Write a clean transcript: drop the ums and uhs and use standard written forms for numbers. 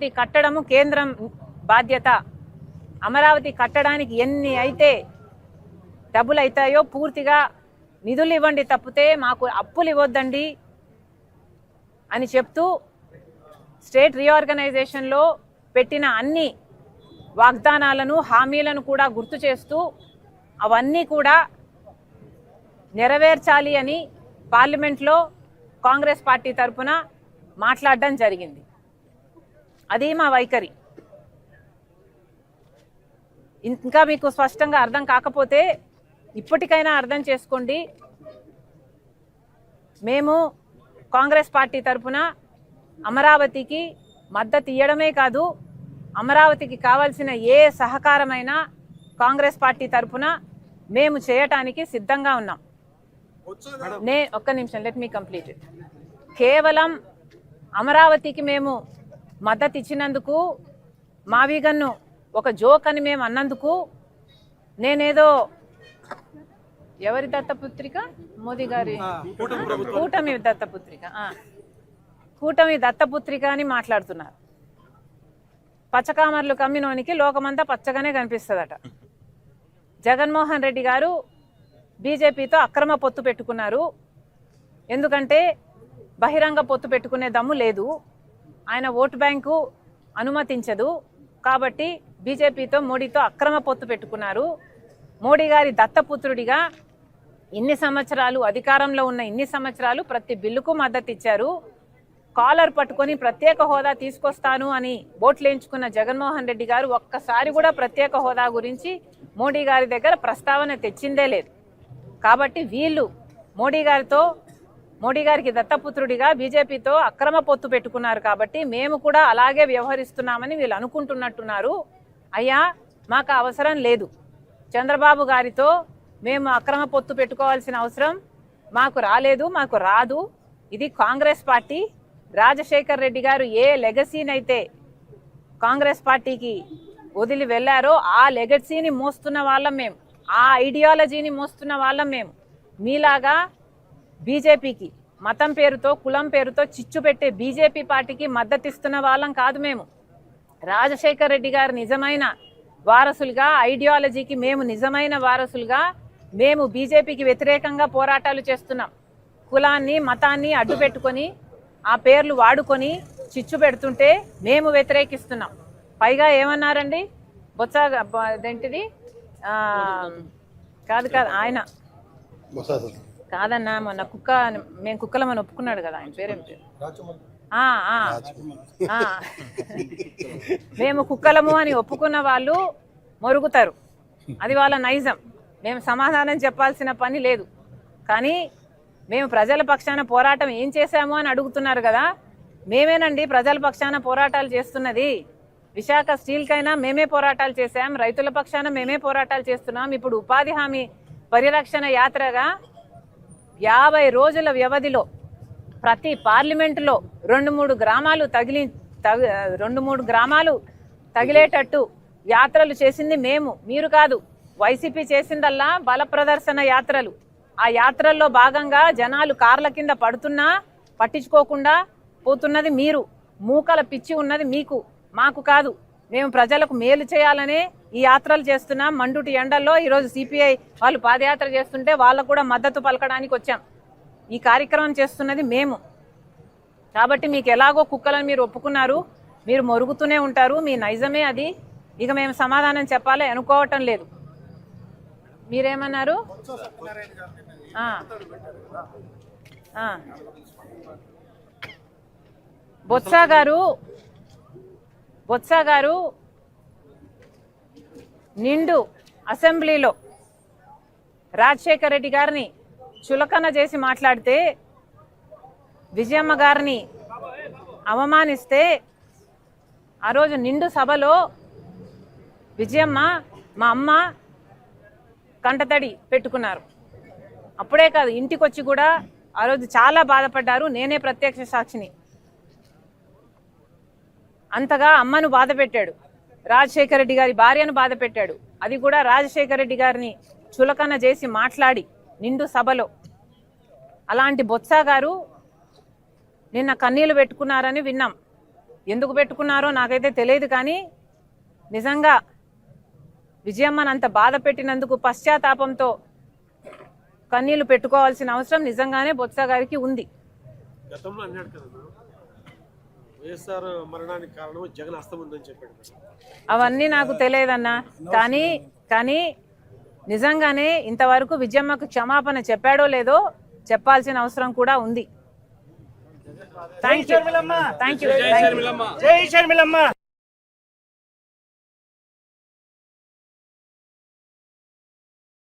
కట్టడము కేంద్రం బాధ్యత. అమరావతి కట్టడానికి ఎన్ని అయితే డబ్బులు అవుతాయో పూర్తిగా నిధులు ఇవ్వండి, తప్పితే మాకు అప్పులు ఇవ్వద్దండి అని చెప్తూ స్టేట్ రీఆర్గనైజేషన్లో పెట్టిన అన్ని వాగ్దానాలను హామీలను కూడా గుర్తు చేస్తూ అవన్నీ కూడా నెరవేర్చాలి అని పార్లమెంట్లో కాంగ్రెస్ పార్టీ తరఫున మాట్లాడడం జరిగింది. అది మా వైఖరి. ఇంకా మీకు స్పష్టంగా అర్థం కాకపోతే ఇప్పటికైనా అర్థం చేసుకోండి. మేము కాంగ్రెస్ పార్టీ తరఫున అమరావతికి మద్దతు ఇవ్వడమే కాదు, అమరావతికి కావాల్సిన ఏ సహకారమైనా కాంగ్రెస్ పార్టీ తరఫున మేము చేయటానికి సిద్ధంగా ఉన్నాం. ఒక్క నిమిషం, లెట్ మీ కంప్లీట్ ఇట్. కేవలం అమరావతికి మేము మద్దతు ఇచ్చినందుకు, మావిగన్ను ఒక జోక్ అని మేము అన్నందుకు, నేనేదో ఎవరి దత్తపుత్రిక, మోదీ గారి కూటమి దత్తపుత్రిక, కూటమి దత్తపుత్రిక అని మాట్లాడుతున్నారు. పచ్చకామర్లు కమ్మినోనికి లోకమంతా పచ్చగానే కనిపిస్తుందట. జగన్మోహన్ రెడ్డి గారు బీజేపీతో అక్రమ పొత్తు పెట్టుకున్నారు. ఎందుకంటే బహిరంగ పొత్తు పెట్టుకునే దమ్ము లేదు, ఆయన ఓటు బ్యాంకు అనుమతించదు. కాబట్టి బీజేపీతో మోడీతో అక్రమ పొత్తు పెట్టుకున్నారు. మోడీ గారి దత్తపుత్రుడిగా ఇన్ని సంవత్సరాలు అధికారంలో ఉన్న ఇన్ని సంవత్సరాలు ప్రతి బిల్లుకు మద్దతు ఇచ్చారు. కాలర్ పట్టుకొని ప్రత్యేక హోదా తీసుకొస్తాను అని ఓట్లేయించుకున్న జగన్మోహన్ రెడ్డి గారు ఒక్కసారి కూడా ప్రత్యేక హోదా గురించి మోడీ గారి దగ్గర ప్రస్తావన తెచ్చిందే లేదు. కాబట్టి వీళ్ళు మోడీ గారికి దత్తపుత్రుడిగా బీజేపీతో అక్రమ పొత్తు పెట్టుకున్నారు. కాబట్టి మేము కూడా అలాగే వ్యవహరిస్తున్నామని వీళ్ళు అనుకుంటున్నట్టున్నారు. అయ్యా, మాకు అవసరం లేదు. చంద్రబాబు గారితో మేము అక్రమ పొత్తు పెట్టుకోవాల్సిన అవసరం మాకు రాలేదు, మాకు రాదు. ఇది కాంగ్రెస్ పార్టీ. రాజశేఖర్ రెడ్డి గారు ఏ లెగసీనైతే కాంగ్రెస్ పార్టీకి వదిలి వెళ్ళారో ఆ లెగసీని మోస్తున్న వాళ్ళం మేము, ఆ ఐడియాలజీని మోస్తున్న వాళ్ళం మేము. మీలాగా బీజేపీకి మతం పేరుతో కులం పేరుతో చిచ్చు పెట్టే బీజేపీ పార్టీకి మద్దతిస్తున్న వాళ్ళం కాదు మేము. రాజశేఖర్ రెడ్డి గారు నిజమైన వారసులుగా, ఐడియాలజీకి మేము నిజమైన వారసులుగా మేము బీజేపీకి వ్యతిరేకంగా పోరాటాలు చేస్తున్నాం. కులాన్ని మతాన్ని అడ్డు పెట్టుకొని ఆ పేర్లు వాడుకొని చిచ్చు పెడుతుంటే మేము వ్యతిరేకిస్తున్నాం. పైగా ఏమన్నారండి, బొత్స అదేంటిది కాదు ఆయన కాదన్నా, మొన్న మేము కుక్కలమని ఒప్పుకున్నాడు కదా, ఆయన పేరేం పేరు, మేము కుక్కలము అని ఒప్పుకున్న వాళ్ళు మొరుగుతారు. అది వాళ్ళ నైజం. మేము సమాధానం చెప్పాల్సిన పని లేదు. కానీ మేము ప్రజల పక్షాన పోరాటం ఏం చేశాము అని అడుగుతున్నారు కదా. మేమేనండి ప్రజల పక్షాన పోరాటాలు చేస్తున్నది. విశాఖ స్టీల్కైనా మేమే పోరాటాలు చేశాం, రైతుల పక్షాన మేమే పోరాటాలు చేస్తున్నాం. ఇప్పుడు ఉపాధి హామీ పరిరక్షణ యాత్రగా 50 రోజుల వ్యవధిలో ప్రతి పార్లమెంటులో 2-3 గ్రామాలు తగిలేటట్టు యాత్రలు చేసింది మేము, మీరు కాదు. వైసీపీ చేసిందల్లా బల ప్రదర్శన యాత్రలు. ఆ యాత్రల్లో భాగంగా జనాలు కార్ల కింద పడుతున్నా పట్టించుకోకుండా పోతున్నది మీరు. మూకల పిచ్చి ఉన్నది మీకు, మాకు కాదు. మేము ప్రజలకు మేలు చేయాలనే ఈ యాత్రలు చేస్తున్నాం. మండుటి ఎండల్లో ఈరోజు సిపిఐ వాళ్ళు పాదయాత్ర చేస్తుంటే వాళ్ళకు కూడా మద్దతు పలకడానికి వచ్చాం. ఈ కార్యక్రమం చేస్తున్నది మేము. కాబట్టి మీకు ఎలాగో కుక్కలను మీరు ఒప్పుకున్నారు, మీరు మొరుగుతూనే ఉంటారు, మీ నైజమే అది. ఇక మేము సమాధానం చెప్పాలి అనుకోవటం లేదు. మీరేమన్నారు? బొత్స గారు నిండు అసెంబ్లీలో రాజశేఖర్ రెడ్డి గారిని చులకన చేసి మాట్లాడితే, విజయమ్మ గారిని అవమానిస్తే, ఆ రోజు నిండు సభలో విజయమ్మ మా అమ్మ కంటతడి పెట్టుకున్నారు. అప్పుడే కాదు, ఇంటికి వచ్చి కూడా ఆ రోజు చాలా బాధపడ్డారు. నేనే ప్రత్యక్ష సాక్షిని. అంతగా అమ్మను బాధ పెట్టాడు, రాజశేఖర రెడ్డి గారి భార్యను బాధ పెట్టాడు. అది కూడా రాజశేఖర రెడ్డి గారిని చులకన చేసి మాట్లాడి నిండు సభలో. అలాంటి బొత్స గారు నిన్న కన్నీళ్లు పెట్టుకున్నారని విన్నాం. ఎందుకు పెట్టుకున్నారో నాకైతే తెలియదు, కానీ నిజంగా విజయమ్మను అంత బాధ పెట్టినందుకు పశ్చాత్తాపంతో కన్నీళ్లు పెట్టుకోవాల్సిన అవసరం నిజంగానే బొత్స గారికి ఉంది. గతంలో అన్నాడు కదా వైఎస్ఆర్ మరణానికి కారణం జగన్ హస్తం ఉందని చెప్పాడు. అవన్నీ నాకు తెలియదన్నా, కానీ నిజంగానే ఇంతవరకు విజయమ్మకు క్షమాపణ చెప్పాడో లేదో చెప్పాల్సిన అవసరం కూడా ఉంది. Thank you. జై షర్మిలమ్మ.